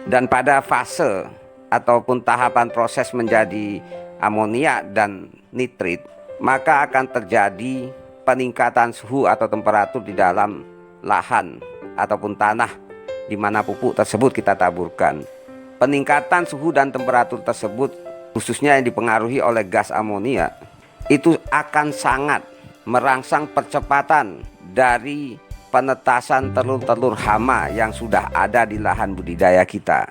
Dan pada fase ataupun tahapan proses menjadi amonia dan nitrit, maka akan terjadi peningkatan suhu atau temperatur di dalam lahan ataupun tanah di mana pupuk tersebut kita taburkan. Peningkatan suhu dan temperatur tersebut, khususnya yang dipengaruhi oleh gas amonia, itu akan sangat merangsang percepatan dari penetasan telur-telur hama yang sudah ada di lahan budidaya kita.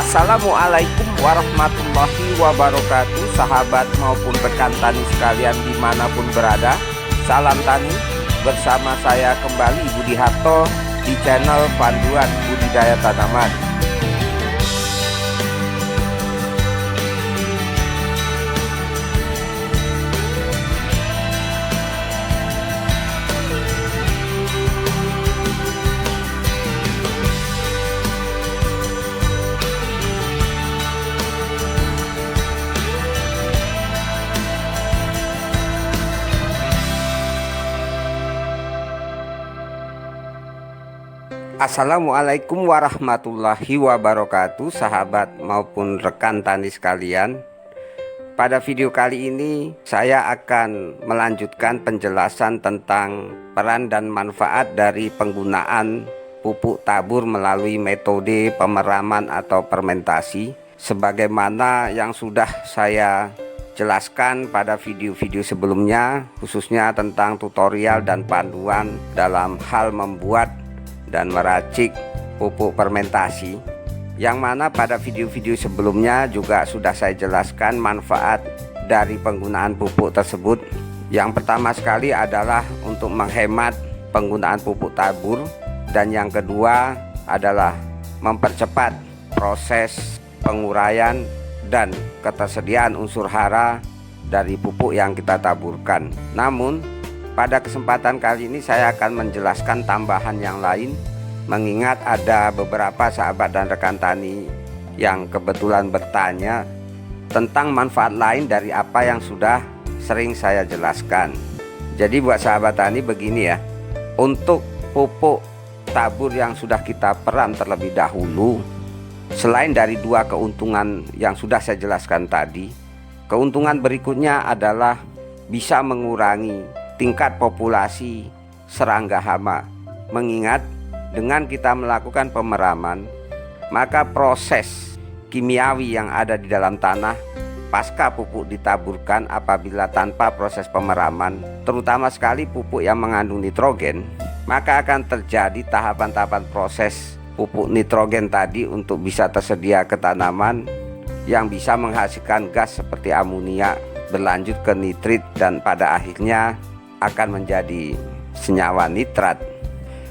Assalamualaikum warahmatullahi wabarakatuh, sahabat maupun rekan tani sekalian dimanapun berada. Salam tani, bersama saya kembali Budi Harto di channel Panduan Budidaya Tanaman. Assalamualaikum warahmatullahi wabarakatuh, sahabat maupun rekan tani sekalian. Pada video kali ini saya akan melanjutkan penjelasan tentang peran dan manfaat dari penggunaan pupuk tabur melalui metode pemeraman atau fermentasi, sebagaimana yang sudah saya jelaskan pada video-video sebelumnya, khususnya tentang tutorial dan panduan dalam hal membuat dan meracik pupuk fermentasi, yang mana pada video-video sebelumnya juga sudah saya jelaskan manfaat dari penggunaan pupuk tersebut. Yang pertama sekali adalah untuk menghemat penggunaan pupuk tabur, dan yang kedua adalah mempercepat proses penguraian dan ketersediaan unsur hara dari pupuk yang kita taburkan. Namun pada kesempatan kali ini saya akan menjelaskan tambahan yang lain, mengingat ada beberapa sahabat dan rekan tani yang kebetulan bertanya tentang manfaat lain dari apa yang sudah sering saya jelaskan. Jadi buat sahabat tani begini ya, untuk pupuk tabur yang sudah kita peram terlebih dahulu, selain dari dua keuntungan yang sudah saya jelaskan tadi, keuntungan berikutnya adalah bisa mengurangi tingkat populasi serangga hama. Mengingat dengan kita melakukan pemeraman, maka proses kimiawi yang ada di dalam tanah pasca pupuk ditaburkan apabila tanpa proses pemeraman, terutama sekali pupuk yang mengandung nitrogen, maka akan terjadi tahapan-tahapan proses pupuk nitrogen tadi untuk bisa tersedia ke tanaman yang bisa menghasilkan gas seperti amonia, berlanjut ke nitrit, dan pada akhirnya akan menjadi senyawa nitrat.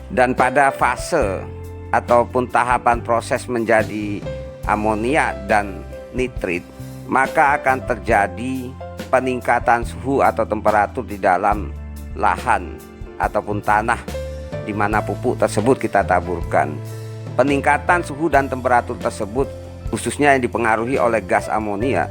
Dan pada fase ataupun tahapan proses menjadi amonia dan nitrit, maka akan terjadi peningkatan suhu atau temperatur di dalam lahan ataupun tanah di mana pupuk tersebut kita taburkan. Peningkatan suhu dan temperatur tersebut, khususnya yang dipengaruhi oleh gas amonia,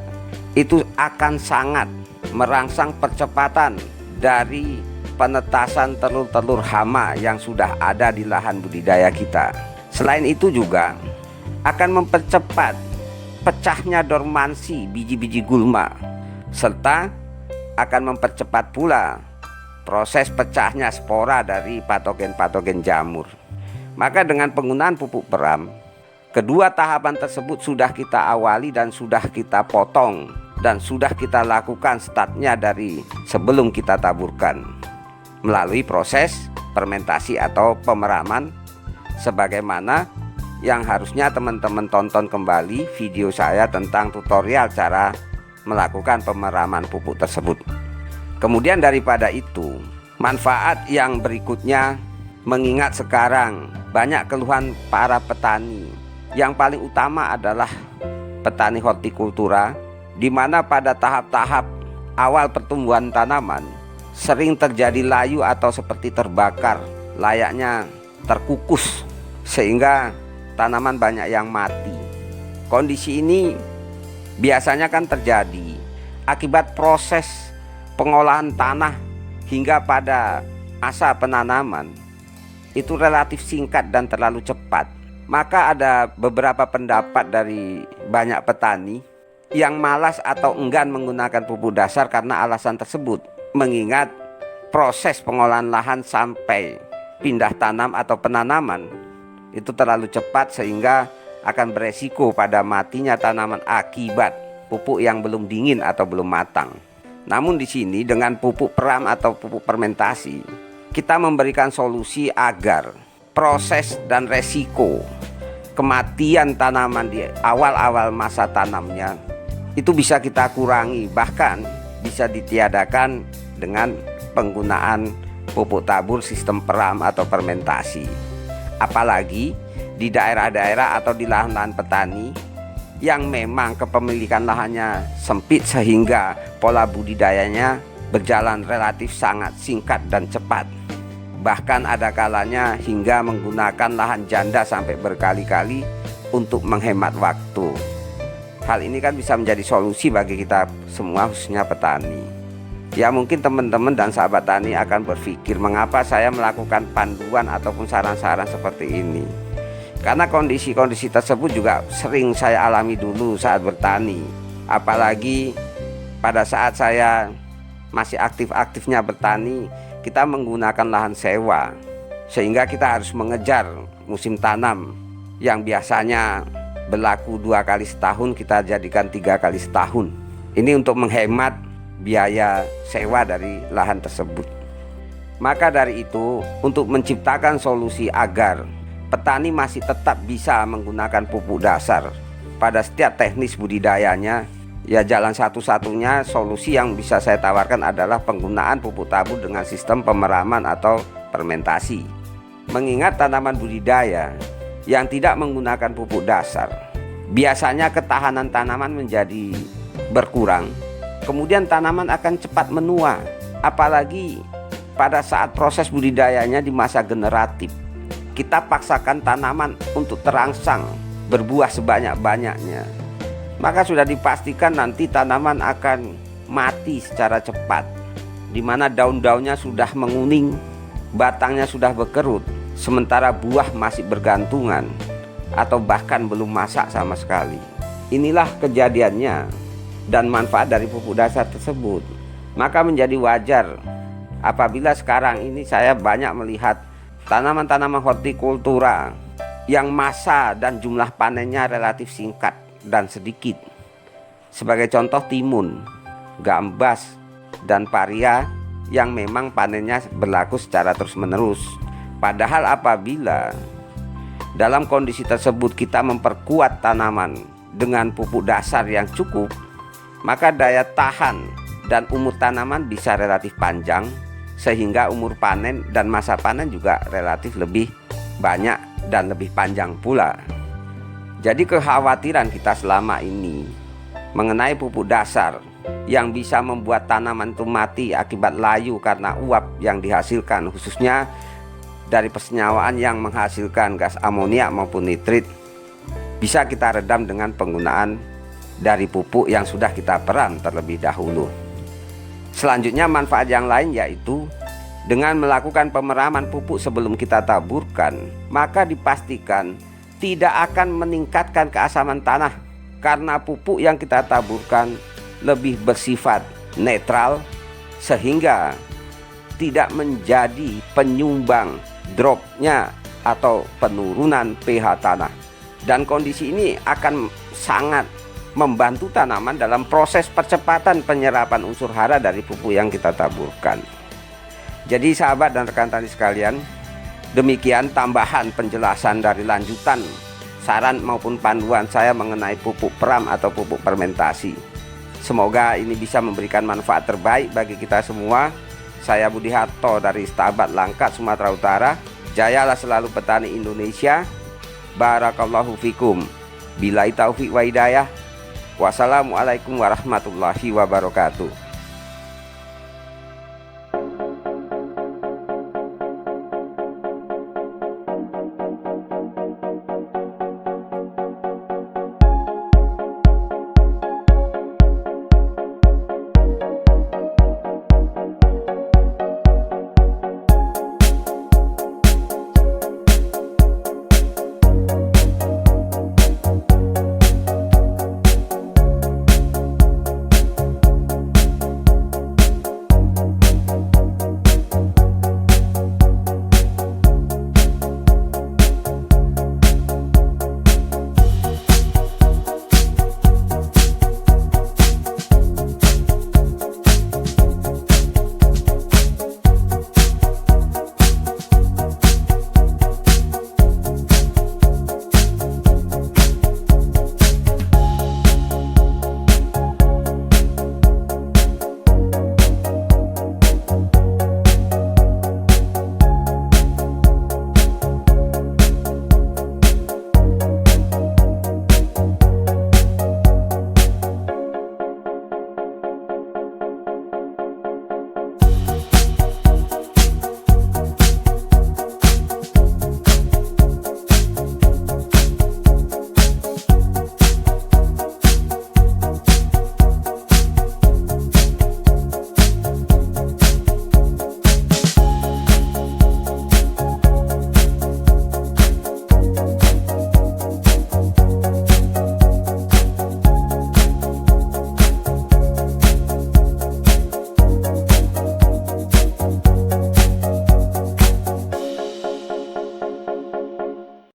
itu akan sangat merangsang percepatan dari penetasan telur-telur hama yang sudah ada di lahan budidaya kita. Selain itu juga akan mempercepat pecahnya dormansi biji-biji gulma, serta akan mempercepat pula proses pecahnya spora dari patogen-patogen jamur. Maka dengan penggunaan pupuk peram, kedua tahapan tersebut sudah kita awali dan sudah kita potong, dan sudah kita lakukan startnya dari sebelum kita taburkan melalui proses fermentasi atau pemeraman, sebagaimana yang harusnya teman-teman tonton kembali video saya tentang tutorial cara melakukan pemeraman pupuk tersebut. Kemudian daripada itu, manfaat yang berikutnya, mengingat sekarang banyak keluhan para petani, yang paling utama adalah petani hortikultura, di mana pada tahap-tahap awal pertumbuhan tanaman sering terjadi layu atau seperti terbakar, layaknya terkukus, sehingga tanaman banyak yang mati. Kondisi ini biasanya kan terjadi akibat proses pengolahan tanah hingga pada masa penanaman itu relatif singkat dan terlalu cepat. Maka ada beberapa pendapat dari banyak petani yang malas atau enggan menggunakan pupuk dasar karena alasan tersebut, mengingat proses pengolahan lahan sampai pindah tanam atau penanaman itu terlalu cepat sehingga akan beresiko pada matinya tanaman akibat pupuk yang belum dingin atau belum matang. Namun di sini dengan pupuk peram atau pupuk fermentasi, kita memberikan solusi agar proses dan resiko kematian tanaman di awal-awal masa tanamnya itu bisa kita kurangi, bahkan bisa ditiadakan dengan penggunaan pupuk tabur sistem peram atau fermentasi. Apalagi di daerah-daerah atau di lahan-lahan petani yang memang kepemilikan lahannya sempit sehingga pola budidayanya berjalan relatif sangat singkat dan cepat. Bahkan ada kalanya hingga menggunakan lahan janda sampai berkali-kali untuk menghemat waktu. Hal ini kan bisa menjadi solusi bagi kita semua, khususnya petani. Ya mungkin teman-teman dan sahabat tani akan berpikir mengapa saya melakukan panduan ataupun saran-saran seperti ini. Karena kondisi-kondisi tersebut juga sering saya alami dulu saat bertani. Apalagi pada saat saya masih aktif-aktifnya bertani, kita menggunakan lahan sewa, sehingga kita harus mengejar musim tanam yang biasanya berlaku 2 kali setahun, kita jadikan 3 kali setahun. Ini untuk menghemat biaya sewa dari lahan tersebut. Maka dari itu, untuk menciptakan solusi agar petani masih tetap bisa menggunakan pupuk dasar pada setiap teknis budidayanya, ya jalan satu-satunya solusi yang bisa saya tawarkan adalah penggunaan pupuk tabur dengan sistem pemeraman atau fermentasi. Mengingat tanaman budidaya yang tidak menggunakan pupuk dasar, biasanya ketahanan tanaman menjadi berkurang. Kemudian tanaman akan cepat menua, apalagi pada saat proses budidayanya di masa generatif. Kita paksakan tanaman untuk terangsang berbuah sebanyak-banyaknya, maka sudah dipastikan nanti tanaman akan mati secara cepat, di mana daun-daunnya sudah menguning, batangnya sudah berkerut, sementara buah masih bergantungan atau bahkan belum masak sama sekali. Inilah kejadiannya dan manfaat dari pupuk dasar tersebut. Maka menjadi wajar apabila sekarang ini saya banyak melihat tanaman-tanaman hortikultura yang masa dan jumlah panennya relatif singkat dan sedikit. Sebagai contoh timun, gambas, dan paria yang memang panennya berlaku secara terus-menerus. Padahal apabila dalam kondisi tersebut kita memperkuat tanaman dengan pupuk dasar yang cukup, maka daya tahan dan umur tanaman bisa relatif panjang, sehingga umur panen dan masa panen juga relatif lebih banyak dan lebih panjang pula. Jadi kekhawatiran kita selama ini mengenai pupuk dasar yang bisa membuat tanaman itu mati akibat layu karena uap yang dihasilkan, khususnya dari persenyawaan yang menghasilkan gas amonia maupun nitrit, bisa kita redam dengan penggunaan dari pupuk yang sudah kita peram terlebih dahulu. Selanjutnya manfaat yang lain yaitu dengan melakukan pemeraman pupuk sebelum kita taburkan, maka dipastikan tidak akan meningkatkan keasaman tanah karena pupuk yang kita taburkan lebih bersifat netral sehingga tidak menjadi penyumbang dropnya atau penurunan pH tanah. Dan kondisi ini akan sangat membantu tanaman dalam proses percepatan penyerapan unsur hara dari pupuk yang kita taburkan. Jadi sahabat dan rekan tani sekalian, demikian tambahan penjelasan dari lanjutan saran maupun panduan saya mengenai pupuk peram atau pupuk fermentasi. Semoga ini bisa memberikan manfaat terbaik bagi kita semua. Saya Budi Harto dari Stabat Langkat, Sumatera Utara. Jayalah selalu petani Indonesia. Barakallahu fikum. Billahi taufiq wa hidayah. Wassalamualaikum warahmatullahi wabarakatuh.